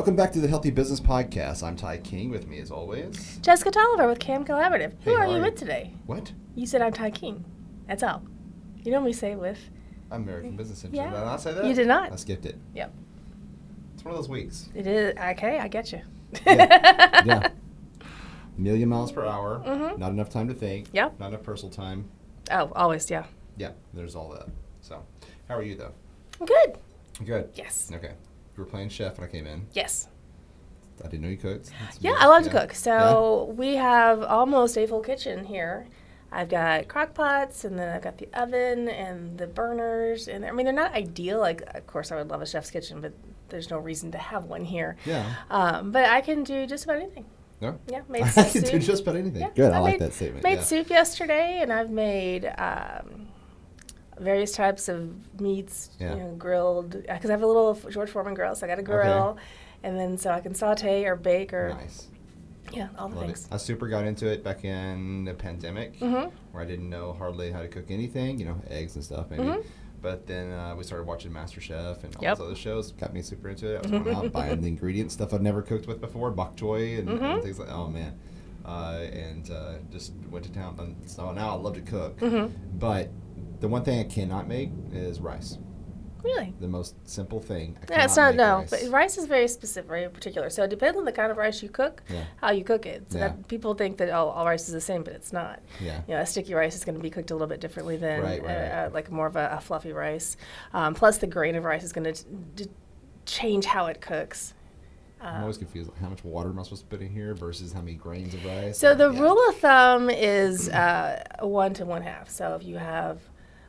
Welcome back to the Healthy Business Podcast. I'm Ty King. With me, as always, Jessica Tolliver with CAM Collaborative. Hey, Who are you with today? What? You said I'm Ty King. That's all. You normally say with. American Business Center. Yeah. Did I not say that? You did not. I skipped it. Yep. It's one of those weeks. It is. Okay, I get you. Yeah. Million miles per hour. Mm-hmm. Not enough time to think. Yep. Not enough personal time. Oh, always, yeah. Yeah, there's all that. So, how are you, though? I'm good. Good. Yes. Okay. You were playing chef when I came in. Yes. I didn't know you cooked. Yeah, I love to cook. So we have almost a full kitchen here. I've got crock pots, and then I've got the oven and the burners. And I mean, they're not ideal. Like, of course, I would love a chef's kitchen, but there's no reason to have one here. Yeah. But I can do just about anything. No? Yeah, made I soup. can do just about anything. Yeah, Good. I like that statement. Made soup yesterday, and I've made various types of meats, grilled. Because I have a little George Foreman grill, so I got a grill. Okay. And then so I can saute or bake or... Nice. Yeah, all the Love things. it. I super got into it back in the pandemic, where I didn't know hardly how to cook anything, eggs and stuff maybe. But then we started watching MasterChef and all those other shows. Got me super into it. I was going out buying the ingredients, stuff I'd never cooked with before, bok choy and things like that. Oh, man. And just went to town. And so now I love to cook. But the one thing I cannot make is rice. Really? The most simple thing. Yeah, it's not, no. But rice is very specific, very particular. So it depends on the kind of rice you cook, how you cook it. So that people think that all rice is the same, but it's not. Yeah. A sticky rice is going to be cooked a little bit differently than right. like more of a fluffy rice. Plus the grain of rice is going to change how it cooks. I'm always confused. Like, how much water am I supposed to put in here versus how many grains of rice? So the rule of thumb is 1 to 1/2. So if you have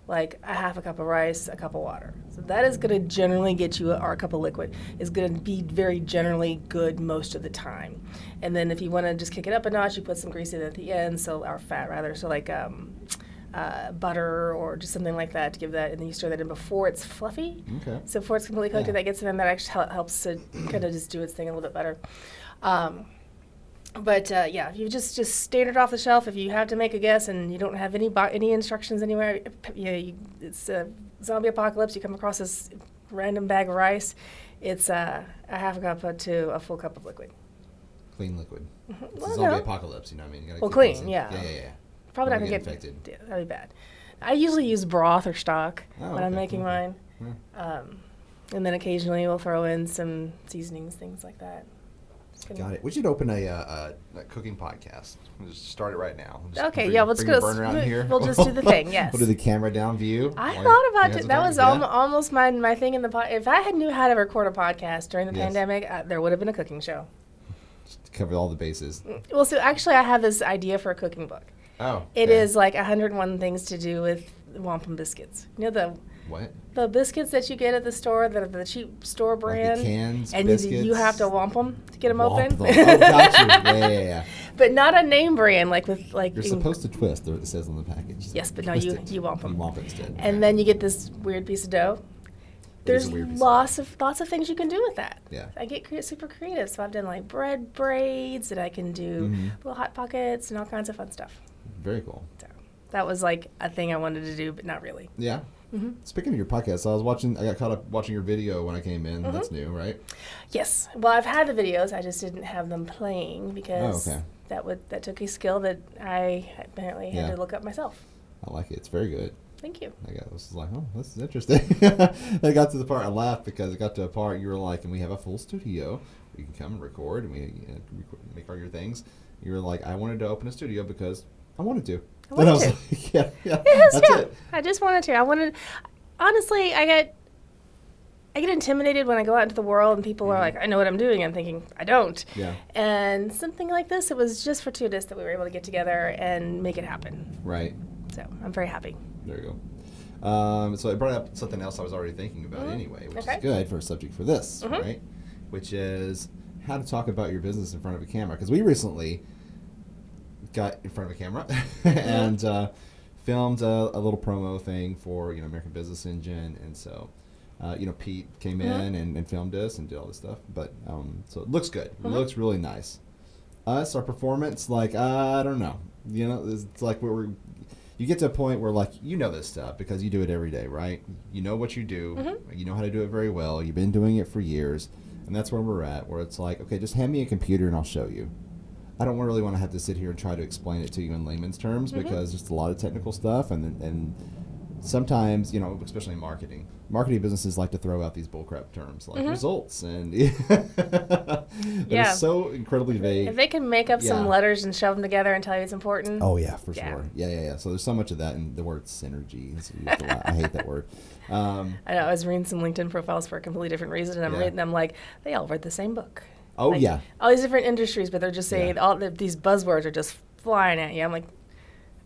like a half a cup of rice, a cup of water. So that is going to generally get you, or a cup of liquid, is going to be very generally good most of the time. And then if you want to just kick it up a notch, you put some grease in at the end, or fat rather, so like butter or just something like that to give that, and then you stir that in before it's fluffy. Okay. So before it's completely cooked, and that gets it in, that actually helps to kind of just do its thing a little bit better. But if you just standard off the shelf, if you have to make a guess and you don't have any instructions anywhere, it's a zombie apocalypse. You come across this random bag of rice. It's a half a cup to a full cup of liquid. Clean liquid. It's Well, a zombie no. apocalypse. You know what I mean? You gotta Well, keep clean, things in. yeah. Yeah. Probably not Don't gonna get infected. Yeah, that'd be bad. I usually use broth or stock when I'm making mine, and then occasionally we'll throw in some seasonings, things like that. Got it. We should open a cooking podcast. We'll just start it right now. Okay, let's go. Burner out here. We'll just do the thing. Yes. We'll do the camera down view. I thought about it. That was almost my thing in the pod. If I had knew how to record a podcast during the pandemic, there would have been a cooking show. Just to cover all the bases. Well, so actually, I have this idea for a cooking book. Oh. It is like 101 things to do with wampum biscuits. You know the what? The biscuits that you get at the store, that are the cheap store brand, like the cans, and biscuits. you have to womp them to get them open. Oh, got you. Yeah. But not a name brand, like You're supposed to twist. It says on the package. Yes, but no, you womp them. You womp it instead. And then you get this weird piece of dough. There's lots of things you can do with that. Yeah. I get super creative, so I've done like bread braids, and I can do little hot pockets and all kinds of fun stuff. Very cool. So that was like a thing I wanted to do, but not really. Yeah. Speaking of your podcast, I got caught up watching your video when I came in. That's new, right? Yes. Well, I've had the videos. I just didn't have them playing because that took a skill that I apparently had to look up myself. I like it. It's very good. Thank you. I was like, oh, this is interesting. I got to the part, I laughed because it got to a part you were like, and we have a full studio. You can come and record, and we make all your things. You were like, I wanted to open a studio because I wanted to. I was like, that's it. I just wanted to. Honestly, I get intimidated when I go out into the world and people are like, I know what I'm doing. I'm thinking, I don't. Yeah. And something like this, it was just fortuitous that we were able to get together and make it happen. Right. So I'm very happy. There you go. So I brought up something else I was already thinking about anyway, which is good for a subject for this, right? Which is how to talk about your business in front of a camera. Because we recently got in front of a camera and filmed a little promo thing for American Business Engine, and so Pete came in and filmed us and did all this stuff. But so it looks good. It looks really nice. Our performance, like I don't know, it's like you get to a point where like this stuff because you do it every day, right? You know what you do. You know how to do it very well. You've been doing it for years. And that's where we're at, where it's like, okay, just hand me a computer and I'll show you. I don't really want to have to sit here and try to explain it to you in layman's terms because there's a lot of technical stuff, and sometimes, you know, especially in marketing businesses like to throw out these bullcrap terms like results, and they're so incredibly vague. If they can make up some letters and shove them together and tell you it's important. Oh yeah, for sure. Yeah. So there's so much of that, and the word synergy is used a lot. I hate that word. I know. I was reading some LinkedIn profiles for a completely different reason, and I'm reading them like they all read the same book. Oh like, all these different industries, but they're just saying all these buzzwords are just flying at you. I'm like,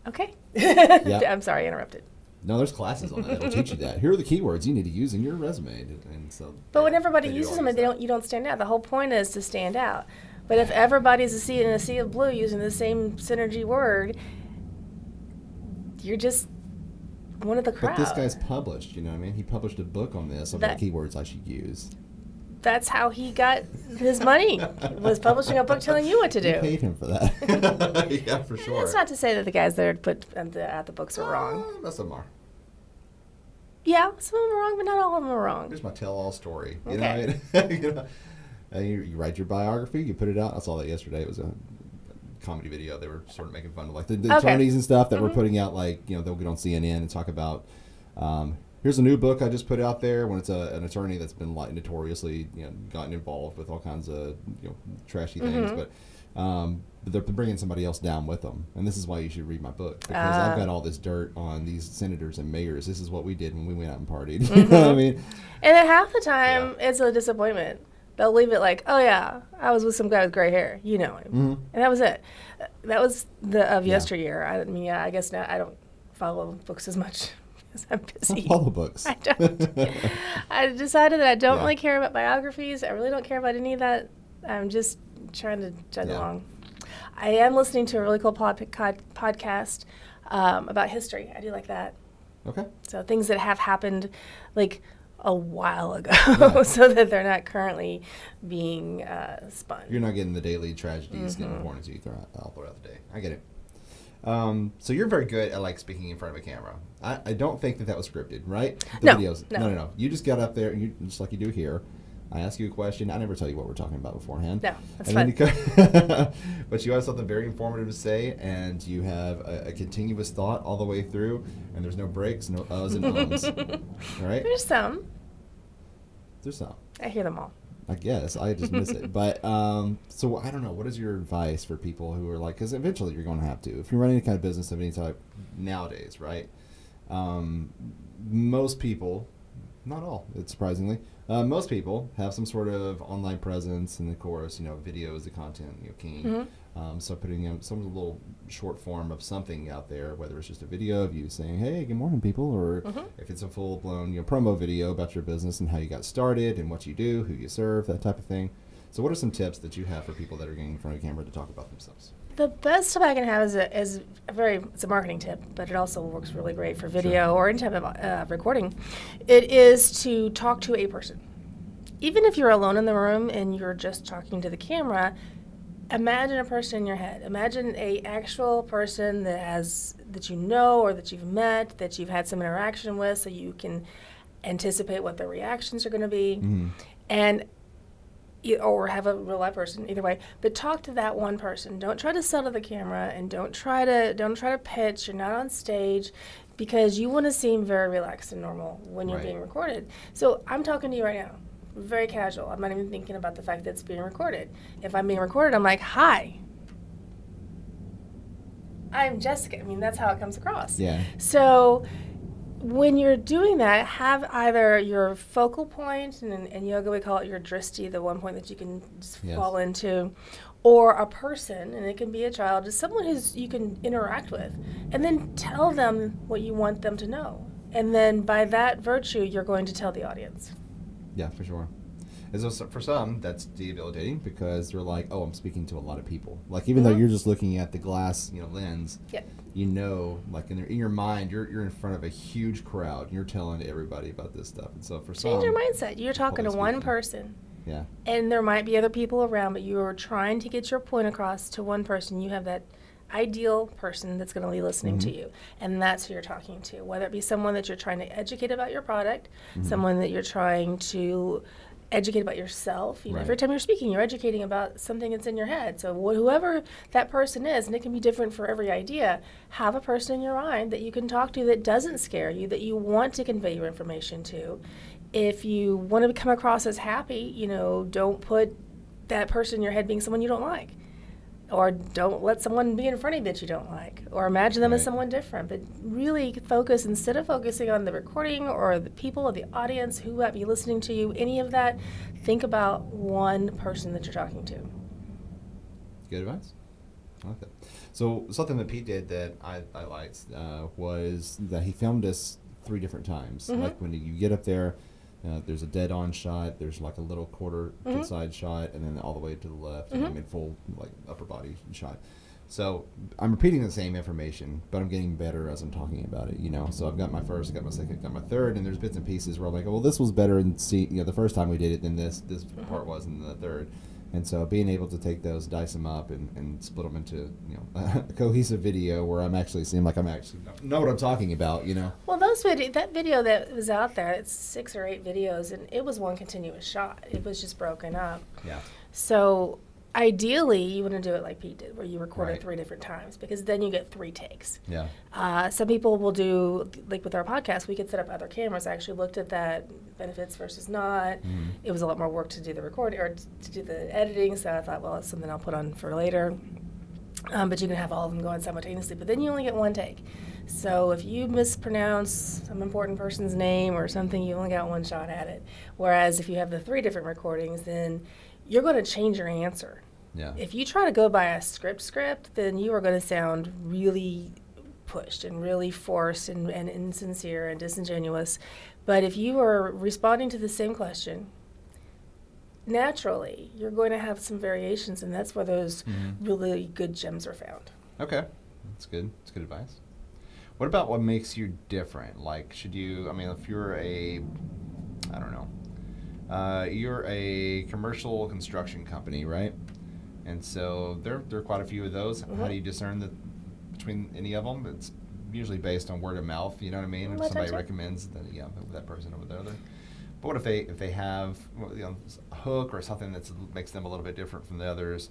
okay. I'm sorry, I interrupted. No, there's classes on that that'll teach you that. Here are the keywords you need to use in your resume, and so. But when everybody uses them, you don't stand out. The whole point is to stand out. But if everybody's in a sea of blue using the same synergy word, you're just one of the crowd. But this guy's published. You know what I mean? He published a book on this of what keywords I should use. That's how he got his money, was publishing a book telling you what to do. You paid him for that. Yeah, for sure. That's not to say that the guys that put at the books are wrong. Most of them are. Yeah, some of them are wrong, but not all of them are wrong. Here's my tell-all story. You know what I mean? You write your biography, you put it out. I saw that yesterday. It was a comedy video. They were sort of making fun of like the attorneys and stuff that were putting out, like, you know, they'll get on CNN and talk about here's a new book I just put out there, when it's an attorney that's been like notoriously, you know, gotten involved with all kinds of, you know, trashy things, but they're bringing somebody else down with them. And this is why you should read my book, because I've got all this dirt on these senators and mayors. This is what we did when we went out and partied. You know what I mean? And then half the time it's a disappointment. They'll leave it like, oh yeah, I was with some guy with gray hair. You know him. And that was it. That was of yesteryear. I mean, I guess now I don't follow books as much. I'm busy. I follow books. I don't. I decided that I don't really care about biographies. I really don't care about any of that. I'm just trying to chug along. I am listening to a really cool podcast about history. I do like that. Okay. So things that have happened like a while ago so that they're not currently being spun. You're not getting the daily tragedies getting born into you all throughout the day. I get it. So you're very good at like speaking in front of a camera. I don't think that was scripted, right? The videos. No. You just got up there, and you just like you do here. I ask you a question. I never tell you what we're talking about beforehand. No, that's fine. But you have something very informative to say, and you have a continuous thought all the way through, and there's no breaks, no uhs and ums. All right? There's some. I hear them all. I guess I just miss it. But so I don't know. What is your advice for people who are like, because eventually you're going to have to, if you're running any kind of business of any type nowadays, right? Most people, not all, it's surprisingly, most people have some sort of online presence, and of course, you know, video is the content, you know, king. So putting in some little short form of something out there, whether it's just a video of you saying, "Hey, good morning, people," or if it's a full blown, you know, promo video about your business and how you got started and what you do, who you serve, that type of thing. So, what are some tips that you have for people that are getting in front of a camera to talk about themselves? The best tip I can have is it's a marketing tip, but it also works really great for video or any type of recording. It is to talk to a person. Even if you're alone in the room and you're just talking to the camera, imagine a person in your head. Imagine a actual person that you know or that you've met, that you've had some interaction with, so you can anticipate what their reactions are going to be, and or have a real life person, either way. But talk to that one person. Don't try to sell to the camera, and don't try to pitch. You're not on stage, because you want to seem very relaxed and normal when you're being recorded. So I'm talking to you right now. Very casual. I'm not even thinking about the fact that it's being recorded. If I'm being recorded, I'm like, "Hi, I'm Jessica." I mean, that's how it comes across. Yeah. So when you're doing that, have either your focal point, and in yoga we call it your drishti, the one point that you can just fall into, or a person, and it can be a child, just someone you can interact with, and then tell them what you want them to know. And then by that virtue, you're going to tell the audience. Yeah, for sure. And so for some, that's debilitating, because they're like, "Oh, I'm speaking to a lot of people." Like, even though you're just looking at the glass, you know, lens, you know, like in your mind, you're in front of a huge crowd, and you're telling everybody about this stuff. And so for some, change your mindset. You're talking to one person. Yeah. And there might be other people around, but you're trying to get your point across to one person. You have that ideal person that's going to be listening to you, and that's who you're talking to, whether it be someone that you're trying to educate about your product, someone that you're trying to educate about yourself. You know, Right. every time you're speaking, you're educating about something that's in your head. So whoever that person is, and it can be different for every idea, have a person in your mind that you can talk to that doesn't scare you, that you want to convey your information to. If you want to come across as happy, you know, don't put that person in your head being someone you don't like. Or don't let someone be in front of you that you don't like. Or imagine them as someone different. But really focus, instead of focusing on the recording or the people or the audience who might be listening to you, any of that, think about one person that you're talking to. Good advice. I like that. So something that Pete did that I liked was that he filmed us 3 different times. Mm-hmm. Like when you get up there, there's a dead-on shot. There's like a little quarter to the side shot, and then all the way to the left, and then full like upper body shot. So I'm repeating the same information, but I'm getting better as I'm talking about it. You know, so I've got my first, got my second, got my third, and there's bits and pieces where I'm like, well, this was better in the first time we did it than this part was in the third. And so being able to take those, dice them up, and split them into, you know, a cohesive video where I'm actually seem like I'm actually know what I'm talking about, you know. Well, that video that was out there, it's 6 or 8 videos, and it was one continuous shot. It was just broken up. Yeah. So ideally, you want to do it like Pete did, where you record it Right. 3 different times, because then you get 3 takes. Yeah. Some people will do, like with our podcast, we could set up other cameras. I actually looked at that, benefits versus not. It was a lot more work to do the recording or to do the editing, so I thought, well, it's something I'll put on for later. But you can have all of them going simultaneously, but then you only get 1 take. So if you mispronounce some important person's name or something, you only got 1 shot at it. Whereas if you have the 3 different recordings, then you're going to change your answer. Yeah. If you try to go by a script, then you are going to sound really pushed and really forced and insincere and disingenuous. But if you are responding to the same question, naturally, you're going to have some variations, and that's where those really good gems are found. Okay. That's good. That's good advice. What about what makes you different? Like, if you're you're a commercial construction company, right? And so there are quite a few of those. How do you discern between any of them? It's usually based on word of mouth, you know what I mean? If somebody recommends that person over the other. But what if they have a hook or something that makes them a little bit different from the others?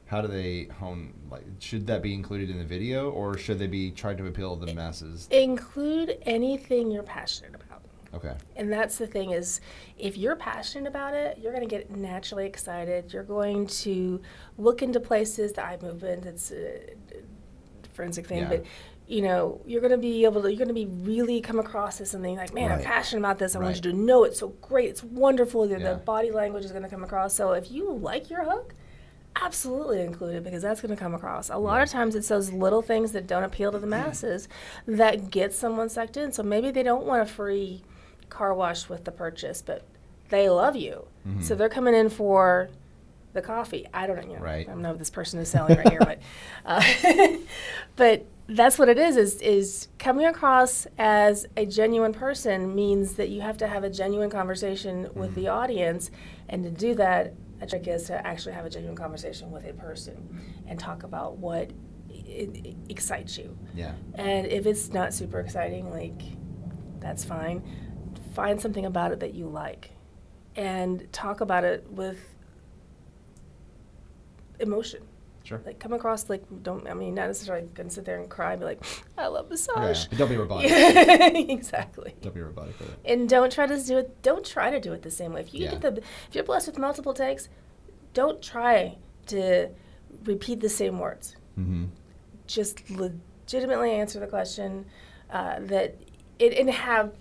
How do they hone, should that be included in the video, or should they be trying to appeal to the masses? Include anything you're passionate about. Okay. And that's the thing is, if you're passionate about it, you're going to get naturally excited. You're going to look into places, the eye movement, it's a forensic thing, but you're going to be really come across as something like, man, I'm passionate about this. I want you to know it's so great. It's wonderful. The body language is going to come across. So if you like your hook, absolutely include it, because that's going to come across. A lot of times it's those little things that don't appeal to the masses that get someone sucked in. So maybe they don't want a free car wash with the purchase, but they love you. So they're coming in for the coffee. I don't know. I don't know what this person is selling right here, but that's what it is coming across as a genuine person means that you have to have a genuine conversation with the audience, and to do that, a trick is to actually have a genuine conversation with a person and talk about what excites you. Yeah. And if it's not super exciting, that's fine. Find something about it that you like and talk about it with emotion. Sure. Come across not necessarily gonna sit there and cry and be like, I love massage. Yeah. Don't be robotic. Exactly. Don't be robotic with it. And don't try to do it the same way. If you're blessed with multiple takes, don't try to repeat the same words. Just legitimately answer the question and have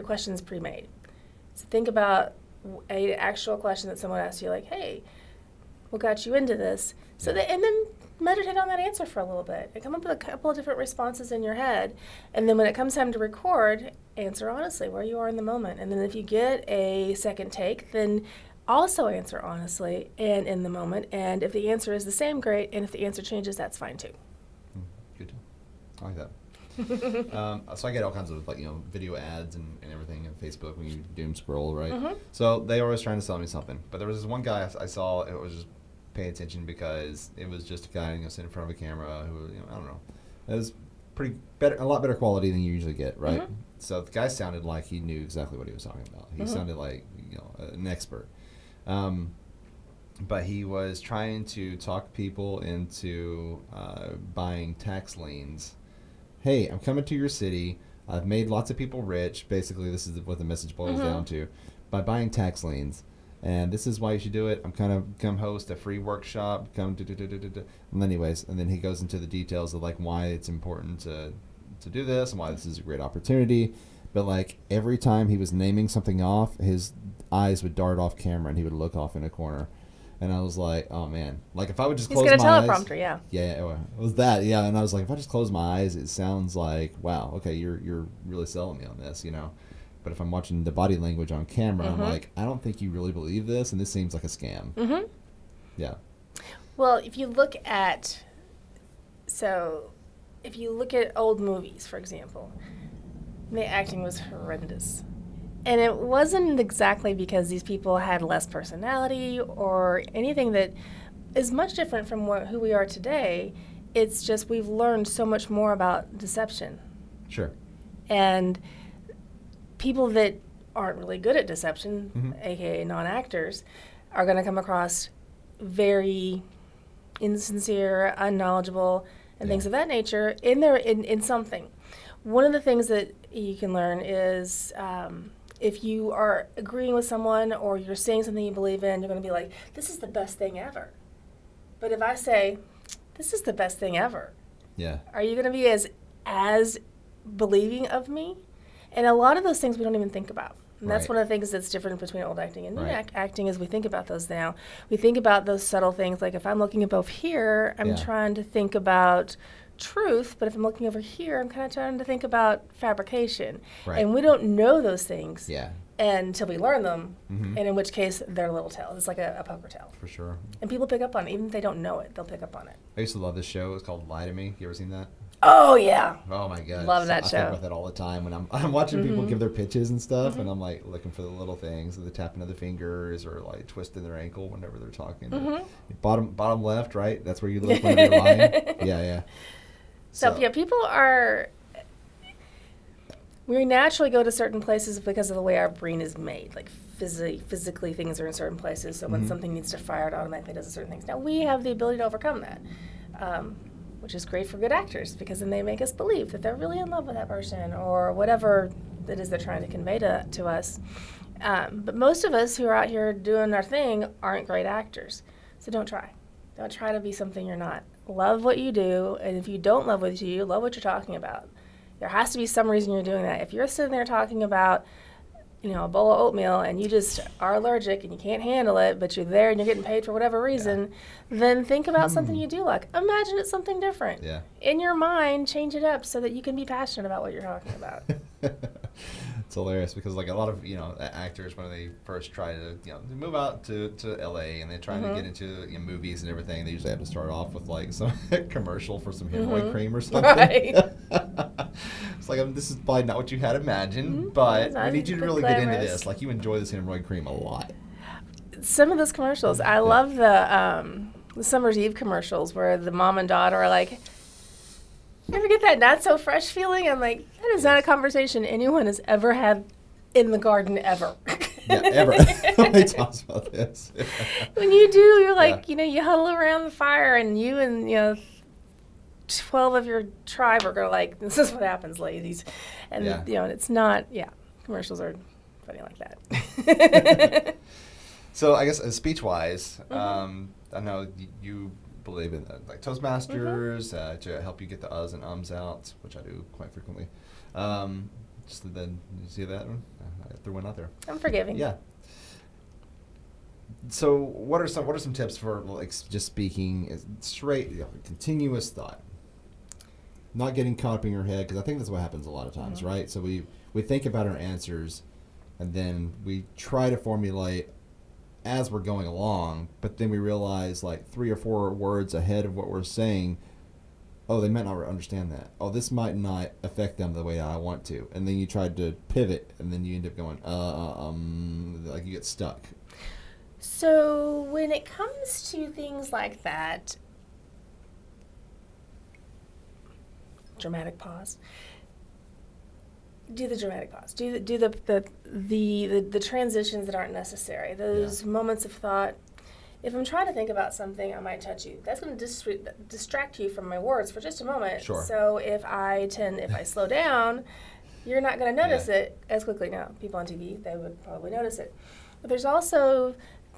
questions pre-made. So think about an actual question that someone asked you, like, hey, what got you into this? And then meditate on that answer for a little bit and come up with a couple of different responses in your head. And then when it comes time to record, answer honestly where you are in the moment. And then if you get a second take, then also answer honestly and in the moment. And if the answer is the same, great. And if the answer changes, that's fine too. Good. I like that. So I get all kinds of video ads and everything on Facebook when you doom scroll, right? So they were always trying to sell me something. But there was this one guy I saw, it was just pay attention because it was just a guy sitting in front of a camera who, I don't know. It was a lot better quality than you usually get, right? Mm-hmm. So the guy sounded like he knew exactly what he was talking about. He sounded like an expert. But he was trying to talk people into buying tax liens. Hey, I'm coming to your city. I've made lots of people rich. Basically, this is what the message boils down to. By buying tax liens. And this is why you should do it. I'm come host a free workshop. And then he goes into the details of like why it's important to do this and why this is a great opportunity. But like every time he was naming something off, his eyes would dart off camera and he would look off in a corner. And I was like, oh man, like if I would just close my eyes. He's got a teleprompter, yeah. Yeah, it was that, yeah. And I was like, if I just close my eyes, it sounds like, wow, okay, you're really selling me on this, But if I'm watching the body language on camera, I'm like, I don't think you really believe this, and this seems like a scam. Mm-hmm. Yeah. Well, if you look at old movies, for example, the acting was horrendous. And it wasn't exactly because these people had less personality or anything that is much different from who we are today. It's just we've learned so much more about deception. Sure. And people that aren't really good at deception, aka non-actors, are going to come across very insincere, unknowledgeable, and things of that nature in something. One of the things that you can learn is if you are agreeing with someone or you're saying something you believe in, you're going to be like, this is the best thing ever. But if I say, this is the best thing ever, are you going to be as believing of me? And a lot of those things we don't even think about. And that's one of the things that's different between old acting and new acting is we think about those now. We think about those subtle things. Like if I'm looking above here, I'm trying to think about truth. But if I'm looking over here, I'm kind of trying to think about fabrication. Right. And we don't know those things until we learn them. And in which case, they're a little tell. It's like a poker tell. For sure. And people pick up on it. Even if they don't know it, they'll pick up on it. I used to love this show. It's called Lie to Me. You ever seen that? Oh, yeah. Oh, my God. Love that show. I think about that all the time when I'm watching people give their pitches and stuff, and I'm, like, looking for the little things, the tapping of the fingers or, like, twisting their ankle whenever they're talking. Bottom left, right? That's where you look whenever you're lying? Yeah. So, people are... We naturally go to certain places because of the way our brain is made. Like, physically things are in certain places, so when something needs to fire, it automatically does certain things. Now, we have the ability to overcome that. Which is great for good actors because then they make us believe that they're really in love with that person or whatever it is they're trying to convey to us. But most of us who are out here doing our thing aren't great actors. So don't try. Don't try to be something you're not. Love what you do, and if you don't love what you do, love what you're talking about. There has to be some reason you're doing that. If you're sitting there talking about a bowl of oatmeal and you just are allergic and you can't handle it, but you're there and you're getting paid for whatever reason, then think about something you do like. Imagine it's something different. Yeah. In your mind, change it up so that you can be passionate about what you're talking about. It's hilarious because like a lot of actors when they first try to they move out to LA and they try to get into movies and everything, they usually have to start off with like some commercial for some hemorrhoid cream or something. Right. It's like this is probably not what you had imagined, but we need you to really get into this. Like you enjoy this hemorrhoid cream a lot. Some of those commercials, I love the Summer's Eve commercials where the mom and daughter are like, you ever get that not so fresh feeling? I'm like, that is not a conversation anyone has ever had in the garden ever. Yeah, ever. Nobody talks about this. When you do, you're like, you huddle around the fire and you and, 12 of your tribe are going to like, this is what happens, ladies. And, it's not, commercials are funny like that. So I guess speech-wise, I know you believe in like Toastmasters to help you get the uhs and ums out, which I do quite frequently. Just then, you see that one? I threw one out there. I'm forgiving. Yeah. So what are some tips for like just speaking straight, continuous thought, not getting caught up in your head? Because I think that's what happens a lot of times, right? So we think about our answers, and then we try to formulate as we're going along, but then we realize like 3 or 4 words ahead of what we're saying, oh, they might not understand that. Oh, this might not affect them the way I want to. And then you try to pivot, and then you end up going, like you get stuck. So when it comes to things like that, dramatic pause. Do the dramatic pause. Do the transitions that aren't necessary. Those moments of thought. If I'm trying to think about something, I might touch you. That's going to distract you from my words for just a moment. Sure. So if I slow down, you're not going to notice it as quickly. Now, people on TV, they would probably notice it. But there's also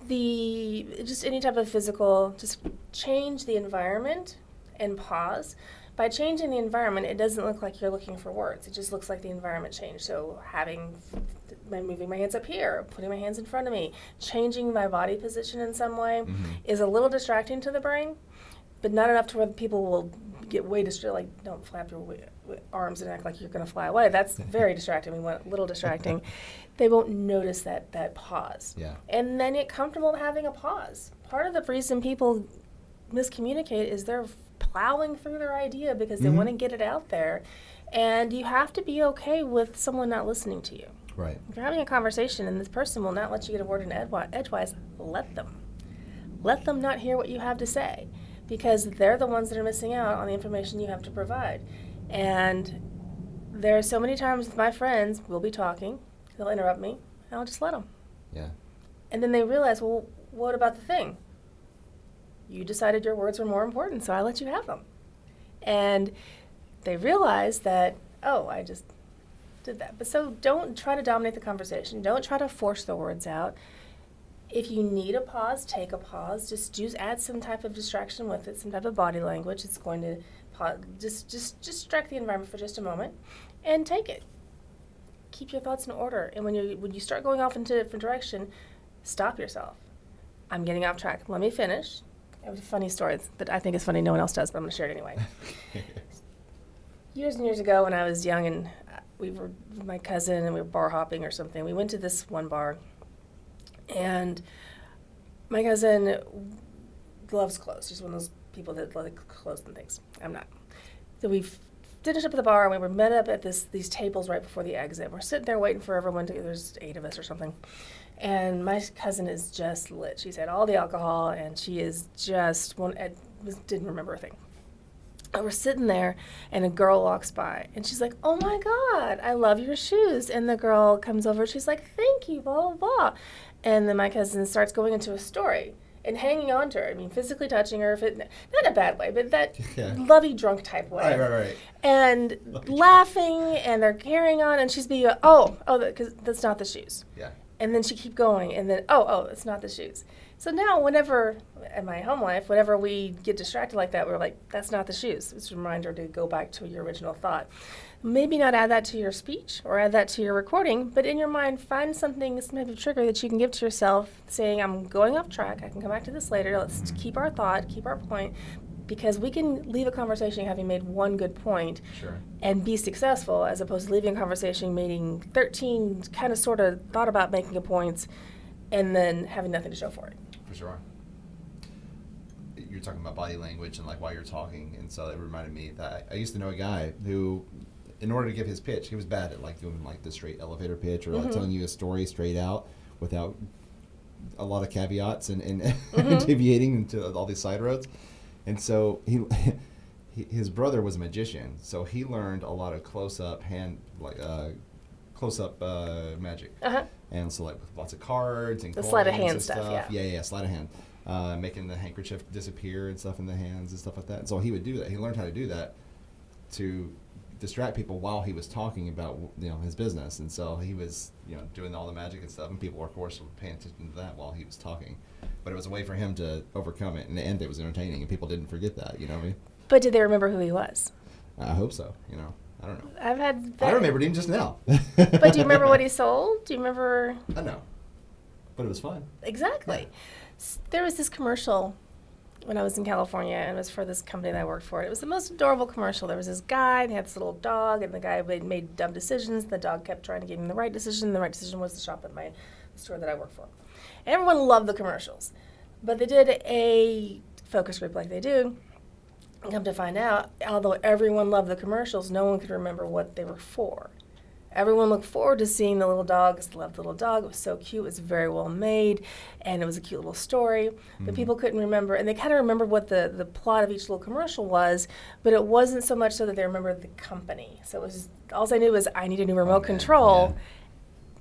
just any type of physical, just change the environment and pause. By changing the environment, it doesn't look like you're looking for words. It just looks like the environment changed. So moving my hands up here, putting my hands in front of me, changing my body position in some way is a little distracting to the brain, but not enough to where people will get way distracted, like don't flap your arms and act like you're going to fly away. That's very distracting. We want a little distracting. They won't notice that pause. Yeah. And then get comfortable having a pause. Part of the reason people miscommunicate is they're plowing through their idea because they want to get it out there. And you have to be okay with someone not listening to you. Right. If you're having a conversation and this person will not let you get a word in edgewise, let them. Let them not hear what you have to say because they're the ones that are missing out on the information you have to provide. And there are so many times with my friends, we'll be talking, they'll interrupt me, and I'll just let them. Yeah. And then they realize, well, what about the thing? You decided your words were more important, so I let you have them. And they realize that, oh, I just did that. But so don't try to dominate the conversation. Don't try to force the words out. If you need a pause, take a pause. Just add some type of distraction with it, some type of body language. It's going to pause. Just distract the environment for just a moment and take it. Keep your thoughts in order. And when you start going off into a different direction, stop yourself. I'm getting off track. Let me finish. I have a funny story that I think is funny. No one else does, but I'm going to share it anyway. Years and years ago when I was young and we were with my cousin and we were bar hopping or something, we went to this one bar and my cousin loves clothes. She's one of those people that like clothes and things. I'm not. So we finished up at the bar and we were met up at these tables right before the exit. We're sitting there waiting for everyone there's 8 of us or something. And my cousin is just lit. She's had all the alcohol, and she is just didn't remember a thing. And we're sitting there, and a girl walks by, and she's like, "Oh my God, I love your shoes." And the girl comes over, she's like, "Thank you, blah, blah, blah." And then my cousin starts going into a story and hanging on to her. I mean, physically touching her, not in a bad way, but that lovey drunk type way. Right. And laughing, and they're carrying on, and she's being, because that's not the shoes. Yeah. And then she keep going, and then, it's not the shoes. So now whenever, in my home life, whenever we get distracted like that, we're like, that's not the shoes. It's a reminder to go back to your original thought. Maybe not add that to your speech or add that to your recording, but in your mind, find something, some type of trigger that you can give to yourself saying, I'm going off track. I can come back to this later. Let's keep our thought, keep our point. Because we can leave a conversation having made one good point and be successful as opposed to leaving a conversation making 13 kind of sort of thought about making a point and then having nothing to show for it. For sure. You're talking about body language and like while you're talking, and so it reminded me that I used to know a guy who, in order to give his pitch, he was bad at like doing like the straight elevator pitch or like telling you a story straight out without a lot of caveats and deviating into all these side roads. And so his brother was a magician, so he learned a lot of close-up magic. And so like with lots of cards and the sleight of hand stuff. Yeah, sleight of hand, making the handkerchief disappear and stuff in the hands and stuff like that. And so he would do that. He learned how to do that to distract people while he was talking about his business. And so he was doing all the magic and stuff, and people were of course paying attention to that while he was talking. But it was a way for him to overcome it, and in the end it was entertaining, and people didn't forget that. You know what I mean? But did they remember who he was? I hope so. I don't know. I remembered him just now. But do you remember what he sold? Do you remember? I know. But it was fun. Exactly. Yeah. There was this commercial when I was in California, and it was for this company that I worked for. It was the most adorable commercial. There was this guy, and he had this little dog, and the guy made dumb decisions. The dog kept trying to give him the right decision. The right decision was to shop at the store that I worked for. And everyone loved the commercials. But they did a focus group like they do. And come to find out, although everyone loved the commercials, no one could remember what they were for. Everyone looked forward to seeing the little dog. I loved the little dog. It was so cute. It was very well made, and it was a cute little story. But people couldn't remember, and they kind of remembered what the plot of each little commercial was, but it wasn't so much so that they remembered the company. So it was just, all I knew was I need a new remote control. Yeah.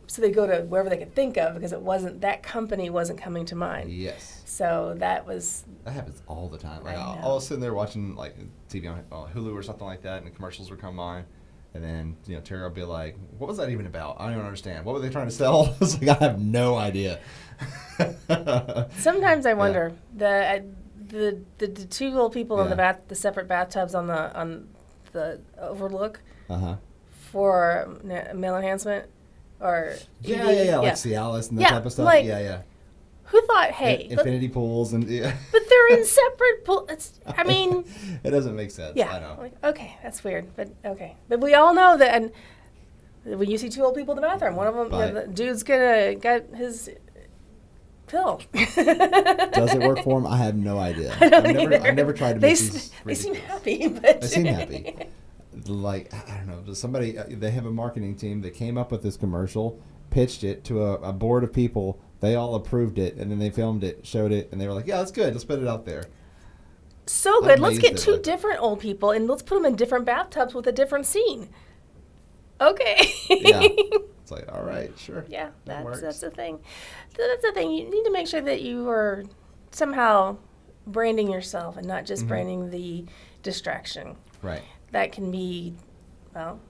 So they go to wherever they could think of because it wasn't, that company wasn't coming to mind. Yes. So that happens all the time. Like I'll sit there watching like TV on Hulu or something like that, and the commercials will come on. And then, Terry will be like, what was that even about? I don't even understand. What were they trying to sell? It's like, I have no idea. Sometimes I wonder, the two little people in the separate bathtubs on the overlook for male enhancement, or like Cialis and that type of stuff. Like, yeah. Who thought, hey, infinity pools and but they're in separate pools. I mean, it doesn't make sense. Yeah, I know. Like, okay, that's weird, but okay. But we all know that, and when you see two old people in the bathroom, one of them, the dude's got his pill. Does it work for him? I have no idea. I've never tried to make these. They seem happy, but they seem happy. Like, I don't know, somebody, they have a marketing team that came up with this commercial, pitched it to a board of people. They all approved it, and then they filmed it, showed it, and they were like, yeah, that's good. Let's put it out there. So good. Let's get two different old people, and let's put them in different bathtubs with a different scene. Okay. Yeah. It's like, all right, sure. Yeah, that's the thing. That's the thing. You need to make sure that you are somehow branding yourself and not just branding the distraction. Right. That can be, well,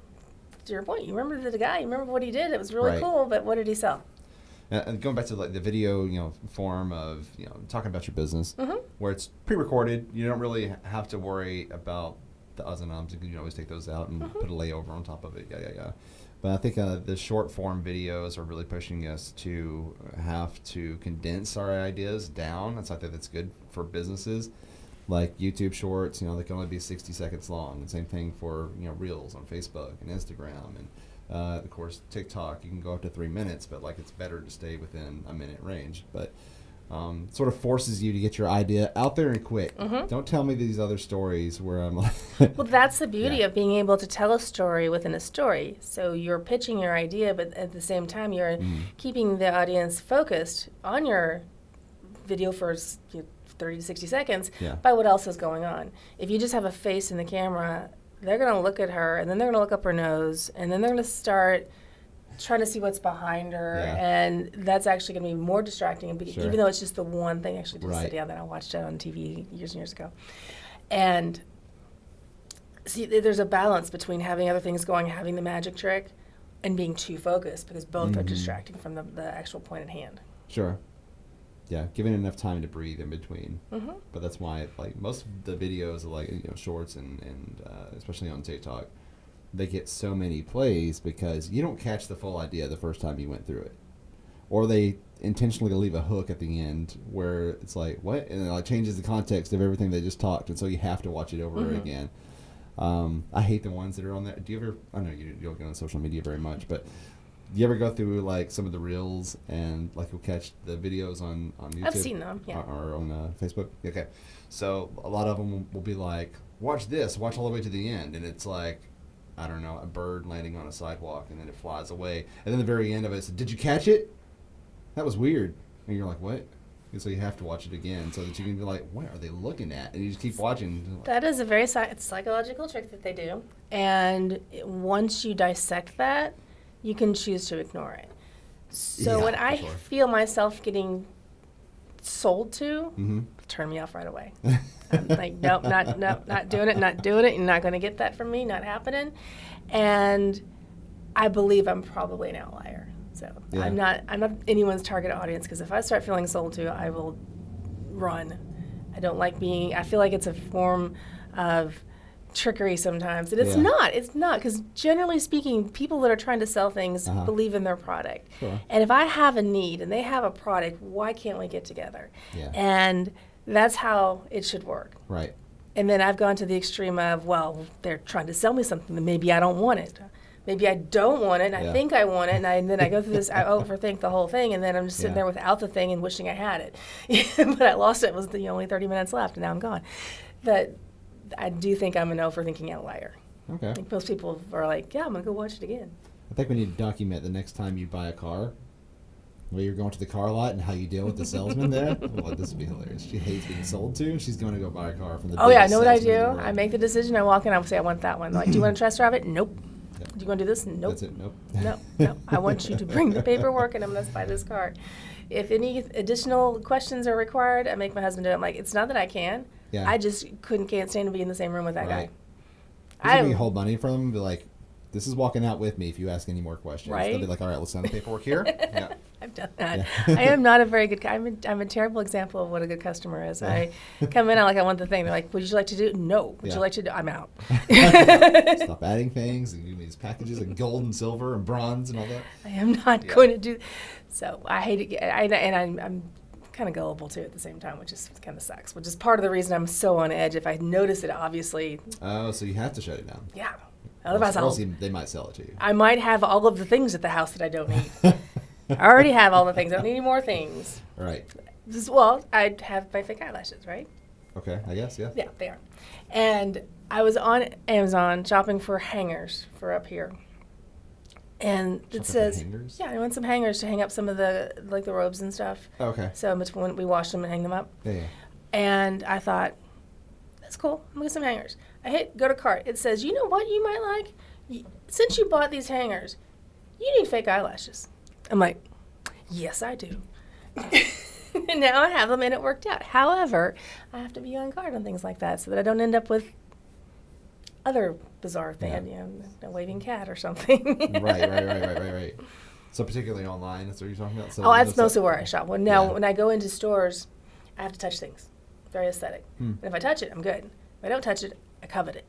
to your point, you remember the guy, you remember what he did. It was really cool, but what did he sell? And going back to like the video, form of talking about your business, where it's pre-recorded, you don't really have to worry about the uhs and ums. You can always take those out and put a layover on top of it. Yeah. But I think the short form videos are really pushing us to have to condense our ideas down. I think that's good for businesses. Like YouTube Shorts, they can only be 60 seconds long. And same thing for Reels on Facebook and Instagram and. Of course, TikTok, you can go up to 3 minutes, but it's better to stay within a minute range. But sort of forces you to get your idea out there and quick. Don't tell me these other stories where I'm like... Well, that's the beauty of being able to tell a story within a story. So you're pitching your idea, but at the same time, you're keeping the audience focused on your video for 30 to 60 seconds by what else is going on. If you just have a face in the camera... They're going to look at her, and then they're going to look up her nose, and then they're going to start trying to see what's behind her, and that's actually going to be more distracting, even though it's just the one thing. I actually did sit down that I watched it on TV years and years ago. And see, there's a balance between having other things going, having the magic trick, and being too focused, because both are distracting from the actual point at hand. Sure. Yeah, giving enough time to breathe in between. But that's why, most of the videos of shorts and especially on TikTok, they get so many plays because you don't catch the full idea the first time you went through it, or they intentionally leave a hook at the end where it's like, what, and it changes the context of everything they just talked, and so you have to watch it over again. I hate the ones that are on there. Do you ever? I know you don't get on social media very much, but. Do you ever go through some of the reels and you'll catch the videos on YouTube? I've seen them, yeah. Or on Facebook? Okay. So a lot of them will be like, watch this, watch all the way to the end. And it's like, I don't know, a bird landing on a sidewalk and then it flies away. And then the very end of it, did you catch it? That was weird. And you're like, what? And so you have to watch it again so that you can be like, what are they looking at? And you just keep watching. That is a very psychological trick that they do. And once you dissect that, you can choose to ignore it. So when I feel myself getting sold to, turn me off right away. I'm like, nope, not doing it, You're not going to get that from me, not happening. And I believe I'm probably an outlier. So I'm not anyone's target audience, because if I start feeling sold to, I will run. I don't like I feel like it's a form of trickery sometimes, and it's not, because generally speaking, people that are trying to sell things believe in their product. And if I have a need and they have a product, why can't we get together? And that's how it should work. Right. And then I've gone to the extreme of, well, they're trying to sell me something that maybe I don't want it. Maybe I don't want it, and I think I want it, and then I go through this, I overthink the whole thing, and then I'm just sitting there without the thing and wishing I had it. But I lost it. It was only 30 minutes left, and now I'm gone. But I do think I'm an overthinking outlier. Okay. Most people are like, yeah, I'm going to go watch it again. I think we need to document the next time you buy a car, where you're going to the car lot and how you deal with the salesman there. Well, this would be hilarious. She hates being sold to, and she's going to go buy a car from the Oh, yeah, I biggest know what I salesman in the do. world. I make the decision. I walk in, I say, I want that one. They're like, do you want to test drive it? Nope. Yep. Do you want to do this? Nope. That's it. Nope. No. I want you to bring the paperwork, and I'm going to buy this car. If any additional questions are required, I make my husband do it. I'm like, it's not that I can. Yeah. I just can't stand to be in the same room with that Right. guy. You can hold money from them and be like, this is walking out with me if you ask any more questions. Right. They'll be like, all right, let's sign the paperwork here. Yeah. I've done that. Yeah. I am not a very good. I'm a terrible example of what a good customer is. I come in, I want the thing. They're like, would you like to do it? No. Would you like to do? I'm out. Stop adding things and giving these packages of gold and silver and bronze and all that. I am not going to do. So I hate it. I'm kind of gullible too at the same time, which is kind of sucks. Which is part of the reason I'm so on edge. If I notice it, obviously. Oh, so you have to shut it down. Yeah. Otherwise, or else they might sell it to you. I might have all of the things at the house that I don't need. I already have all the things. I don't need any more things. Right. Well, I have my fake eyelashes, right? Okay, I guess, yeah. Yeah, they are. And I was on Amazon shopping for hangers for up here. And Shopping it says, for hangers? yeah, I want some hangers to hang up some of the robes and stuff. Okay. So between we wash them and hang them up. Yeah. And I thought, that's cool. I'm gonna get some hangers. I hit go to cart. It says, you know what you might like? Since you bought these hangers, you need fake eyelashes. I'm like, yes, I do. And now I have them, and it worked out. However, I have to be on guard on things like that so that I don't end up with other bizarre thing, a waving cat or something. Right. So particularly online, that's what you're talking about? So That's mostly where I shop. Well, now, when I go into stores, I have to touch things. Very aesthetic. And if I touch it, I'm good. If I don't touch it, I covet it.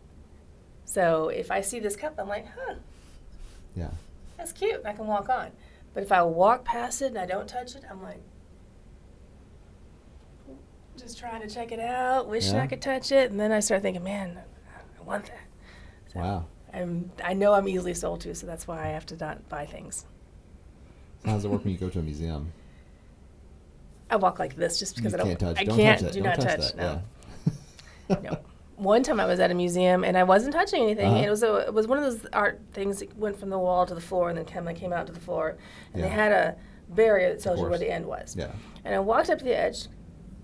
So if I see this cup, I'm like, yeah, that's cute, and I can walk on. But if I walk past it and I don't touch it, I'm like, just trying to check it out, wishing I could touch it, and then I start thinking, man, I want that. So wow. I know I'm easily sold to, so that's why I have to not buy things. So how does it work when you go to a museum? I walk like this just because You I don't. can't touch. I Don't can't. touch that. Do Don't not touch touch. that. No. No. One time I was at a museum and I wasn't touching anything. Uh-huh. It was one of those art things that went from the wall to the floor and then came out to the floor. And they had a barrier that tells you where the end was. Yeah. And I walked up to the edge,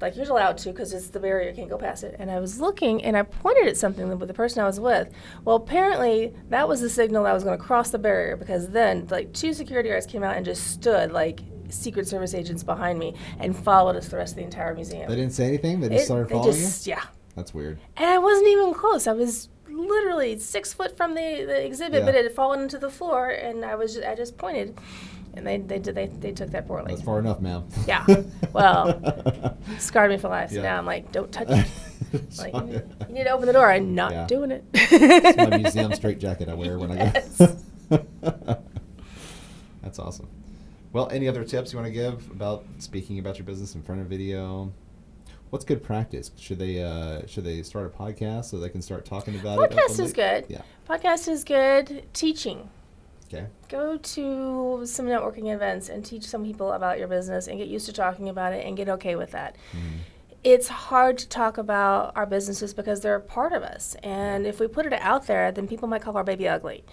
like you're allowed to because it's the barrier, you can't go past it. And I was looking and I pointed at something with the person I was with. Well, apparently that was the signal that I was going to cross the barrier because then like 2 security guards came out and just stood like Secret Service agents behind me and followed us the rest of the entire museum. They didn't say anything? They just started following you? Yeah. That's weird. And I wasn't even close. I was literally 6 foot from the exhibit, but it had fallen into the floor, and I just pointed, and they took that poorly. That's far enough, ma'am. Yeah. Well, scarred me for life. So now I'm like, don't touch it. Like, you need to open the door. I'm not doing it. It's my museum straitjacket I wear when I go. That's awesome. Well, any other tips you want to give about speaking about your business in front of video? What's good practice? Should they start a podcast so they can start talking about it? Podcast is good. Yeah. Podcast is good. Teaching. Okay. Go to some networking events and teach some people about your business and get used to talking about it and get okay with that. Mm-hmm. It's hard to talk about our businesses because they're a part of us. And if we put it out there, then people might call our baby ugly.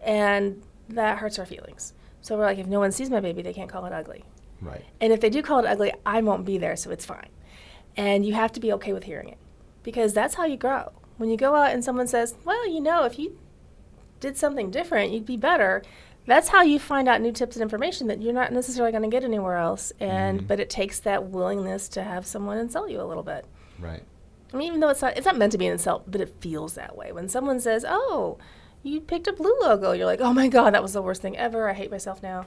And that hurts our feelings. So we're like, if no one sees my baby, they can't call it ugly. Right. And if they do call it ugly, I won't be there, so it's fine. And you have to be okay with hearing it because that's how you grow. When you go out and someone says, well, if you did something different, you'd be better. That's how you find out new tips and information that you're not necessarily going to get anywhere else. And but it takes that willingness to have someone insult you a little bit. Right. I mean, even though it's not meant to be an insult, but it feels that way. When someone says, oh, you picked a blue logo, you're like, oh my God, that was the worst thing ever. I hate myself now.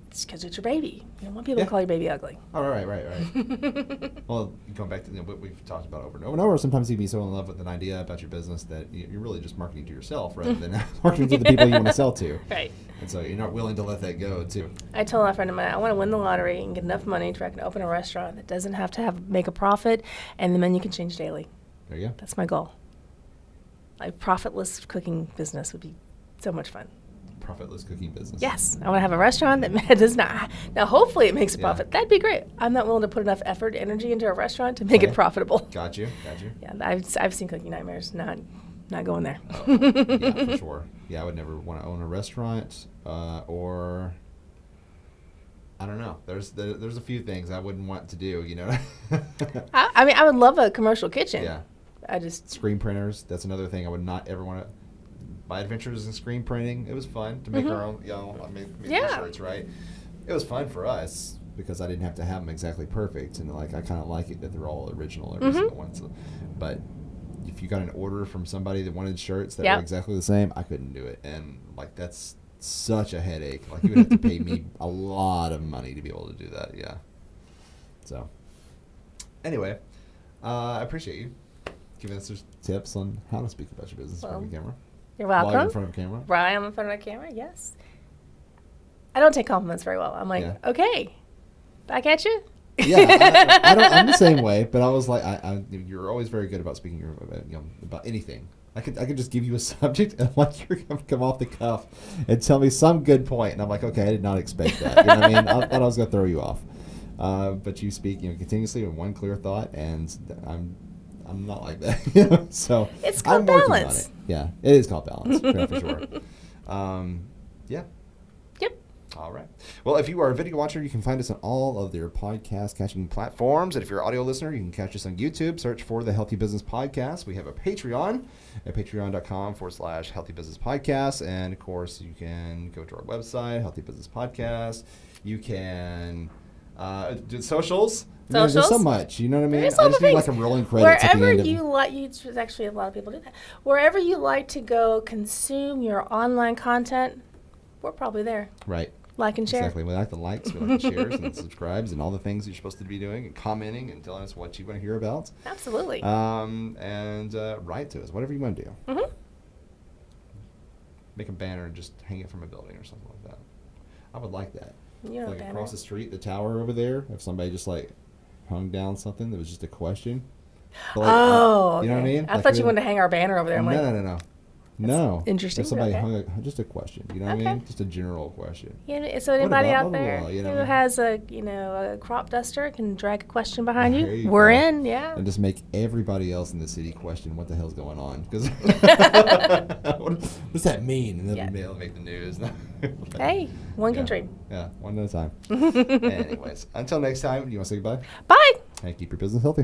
It's because it's your baby. You don't want people to call your baby ugly. Oh, right. Well, going back to what we've talked about over and over and over, sometimes you can be so in love with an idea about your business that you're really just marketing to yourself rather than marketing to the people you want to sell to. Right. And so you're not willing to let that go, too. I told a friend of mine, I want to win the lottery and get enough money to where I can open a restaurant that doesn't have to make a profit, and the menu can change daily. There you go. That's my goal. A profitless cooking business would be so much fun. Profitless cooking business. Yes. I want to have a restaurant that does not. Now, hopefully it makes a profit. That'd be great. I'm not willing to put enough effort, energy into a restaurant to make it profitable. Got you. Yeah, I've seen Cooking Nightmares. Not going there. Yeah, for sure. yeah, I would never want to own a restaurant, or I don't know. There's a few things I wouldn't want to do, you know. I mean, I would love a commercial kitchen. Yeah. I just Screen printers. That's another thing I would not ever want to. My adventures in screen printing. It was fun to make our own, you know, make t-shirts, right? It was fun for us because I didn't have to have them exactly perfect, and like I kind of like it that they're all original, every single one. So, but if you got an order from somebody that wanted shirts that were exactly the same, I couldn't do it, and like that's such a headache. Like you would have to pay me a lot of money to be able to do that. Yeah. So, anyway, I appreciate you giving us tips on how to speak about your business in front of a camera. You're welcome. While you're in front of a camera. Right, I'm in front of the camera. Yes. I don't take compliments very well. I'm like, okay, back at you. Yeah, I'm the same way. But I was like, you're always very good about speaking about anything. I could just give you a subject and like you're gonna come off the cuff and tell me some good point, and I'm like, okay, I did not expect that. You know what I mean? I thought I was gonna throw you off. But you speak, continuously with one clear thought, and I'm not like that. So it's called I'm working balance. on it. Yeah, it is called balance, for sure. Yeah. Yep. All right. Well, if you are a video watcher, you can find us on all of their podcast catching platforms. And if you're an audio listener, you can catch us on YouTube. Search for the Healthy Business Podcast. We have a Patreon at patreon.com/Healthy Business Podcast. And of course, you can go to our website, Healthy Business Podcast. You can do socials. There's so much, you know what I mean? I just need like a rolling credits at the end of actually a lot of people do that. Wherever you like to go consume your online content, we're probably there. Right. Like and share. Exactly. We like the likes, we like the shares and subscribes and all the things you're supposed to be doing and commenting and telling us what you want to hear about. Absolutely. And write to us, whatever you want to do. Mm-hmm. Make a banner and just hang it from a building or something like that. I would like that. Like across the street, the tower over there, if somebody just like hung down something that was just a question. But, like, you know what I mean? I thought you wanted to hang our banner over there. I'm No. Interesting. If somebody hung just a question, you know what I mean? Just a general question. Yeah, so anybody out there who has a crop duster can drag a question behind you. We're in, yeah. And just make everybody else in the city question what the hell's going on. Because what does that mean? And then they'll make the news. Hey, one can dream. Yeah, one at a time. Anyways, until next time, you want to say goodbye? Bye. And keep your business healthy.